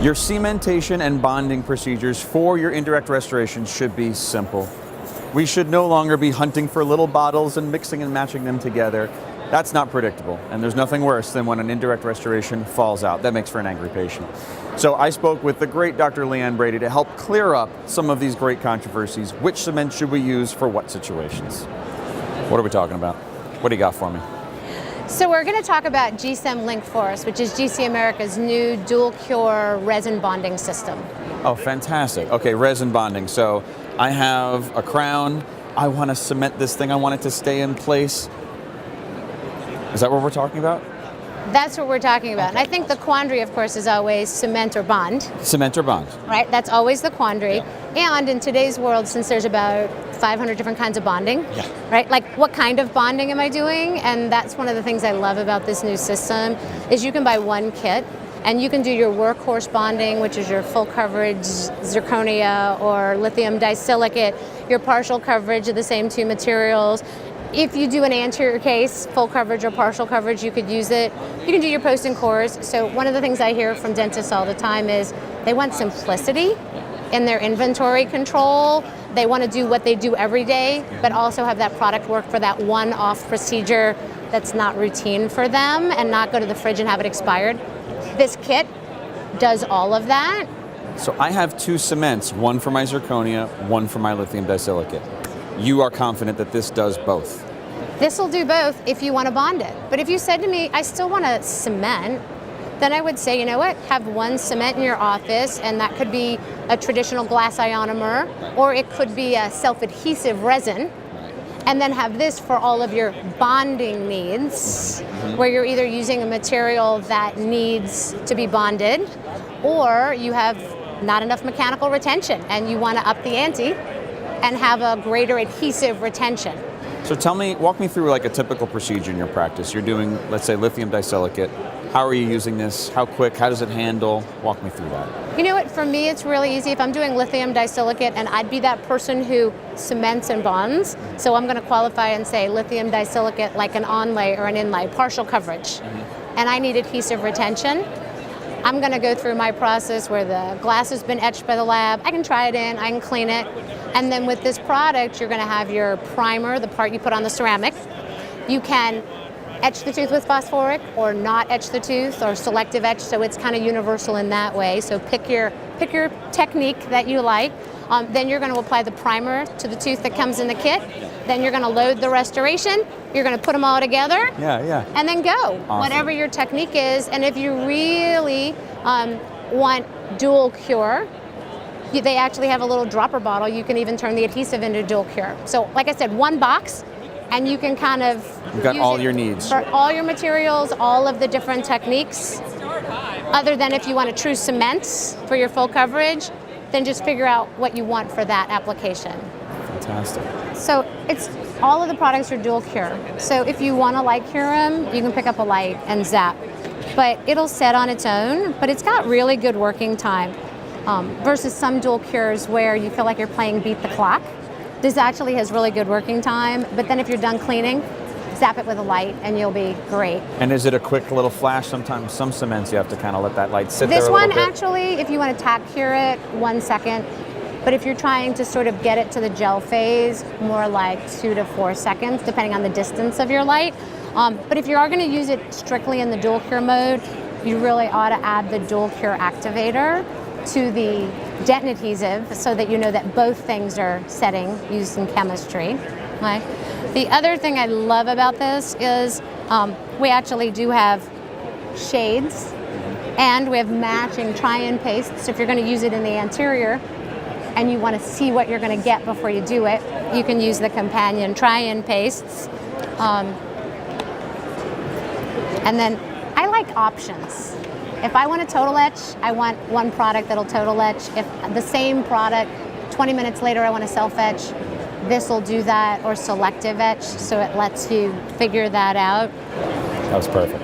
Your cementation and bonding procedures for your indirect restoration should be simple. We should no longer be hunting for little bottles and mixing and matching them together. That's not predictable, and there's nothing worse than when an indirect restoration falls out. That makes for an angry patient. So I spoke with the great Dr. Leanne Brady to help clear up some of these great controversies. Which cement should we use for what situations? What are we talking about? What do you got for me? So we're going to talk about GCAM Link Force, which is GCAmerica's new dual cure resin bonding system. Oh, fantastic. Okay, resin bonding. So I have a crown. I want to cement this thing. I want it to stay in place. Is that what we're talking about? That's what we're talking about. Okay. And I think the quandary, of course, is always cement or bond. Cement or bond. Right? That's always the quandary. Yeah. And in today's world, since there's about 500 different kinds of bonding, Yeah. right? Like, what kind of bonding am I doing? And that's one of the things I love about this new system is you can buy one kit and you can do your workhorse bonding, which is your full coverage zirconia or lithium disilicate, your partial coverage of the same two materials. If you do an anterior case, full coverage or partial coverage, you could use it. You can do your post and cores. So one of the things I hear from dentists all the time is they want simplicity in their inventory control. They want to do what they do every day, but also have that product work for that one-off procedure that's not routine for them and not go to the fridge and have it expired. This kit does all of that. So I have two cements, one for my zirconia, one for my lithium disilicate. You are confident that this does both? This will do both if you want to bond it. But if you said to me, I still want to cement, then I would say, you know what, have one cement in your office, and that could be a traditional glass ionomer, or it could be a self-adhesive resin, and then have this for all of your bonding needs, where you're either using a material that needs to be bonded, or you have not enough mechanical retention, and you want to up the ante and have a greater adhesive retention. So tell me, walk me through like a typical procedure in your practice. You're doing, let's say, lithium disilicate. How are you using this? How quick? How does it handle? Walk me through that. You know what, for me it's really easy. If I'm doing lithium disilicate, and I'd be that person who cements and bonds, so I'm going to qualify and say lithium disilicate like an onlay or an inlay, partial coverage, and I need adhesive retention. I'm going to go through my process where the glass has been etched by the lab. I can try it in, I can clean it, and then with this product you're going to have your primer, the part you put on the ceramic. You can etch the tooth with phosphoric or not etch the tooth, or selective etch, so it's kind of universal in that way. So pick your technique that you like. Then you're going to apply the primer to the tooth that comes in the kit. Then you're going to load the restoration. You're going to put them all together. Yeah. And then go. Awesome. Whatever your technique is. And if you really want dual cure, they actually have a little dropper bottle. You can even turn the adhesive into dual cure. So like I said, one box, and you can kind of You've got all your needs. For all your materials, all of the different techniques. Other than if you want a true cement for your full coverage, then just figure out what you want for that application. Fantastic. So it's all of the products are dual cure. So if you want to light cure them, you can pick up a light and zap. But it'll set on its own, but it's got really good working time versus some dual cures where you feel like you're playing beat the clock. This actually has really good working time, but then if you're done cleaning, zap it with a light and you'll be great. And is it a quick little flash? Sometimes some cements you have to kind of let that light sit there a This little one bit. actually, if you want to tack cure it, 1 second. But if you're trying to sort of get it to the gel phase, more like 2 to 4 seconds, depending on the distance of your light. But if you are going to use it strictly in the dual cure mode, you really ought to add the dual cure activator to the dentin adhesive so that you know that both things are setting used in chemistry. Okay. The other thing I love about this is we actually do have shades and we have matching try-in pastes. So if you're going to use it in the anterior and you want to see what you're going to get before you do it, you can use the companion try-in pastes. And then I like options. If I want a total etch, I want one product that'll total etch. If the same product, 20 minutes later I want to self-etch, this will do that, or selective etch, so it lets you figure that out. That was perfect.